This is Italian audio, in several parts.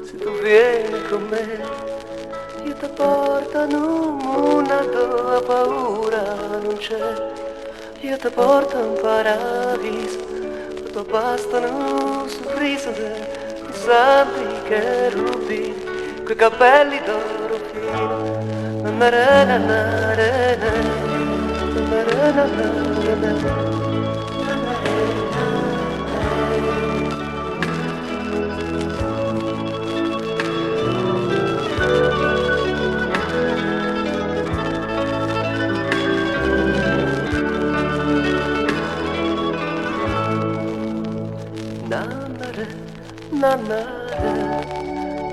Se tu vieni con me, io ti porto in un mondo dove paura non c'è. Io ti porto in paradiso, dove bastano un sorriso di santi cherubini, quei capelli d'oro fino. Na na na na na na na na na na. Nannare, nannare,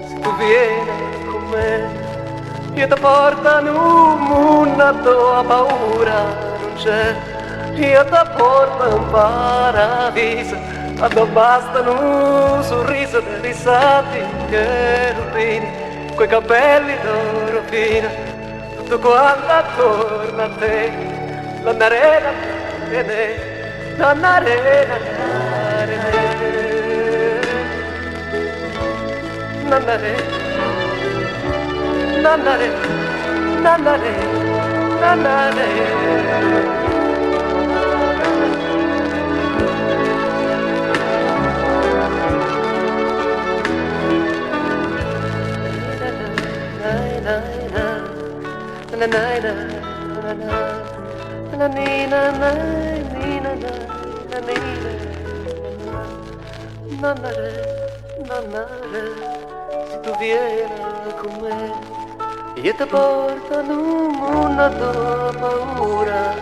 se tu vieni con me, io ti porto in un mondo dove paura non c'è. Io ti porto in paradiso, dove bastano un sorriso dei risati cherubini, quei capelli d'oro fino, tutto quanto attorno a te, l'annarena e me, l'annarena e Nannare, nannare, nannare, nannare. Se tu vieni con me, io ti porto in un mondo dove paura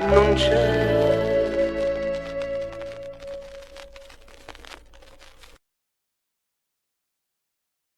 non c'è.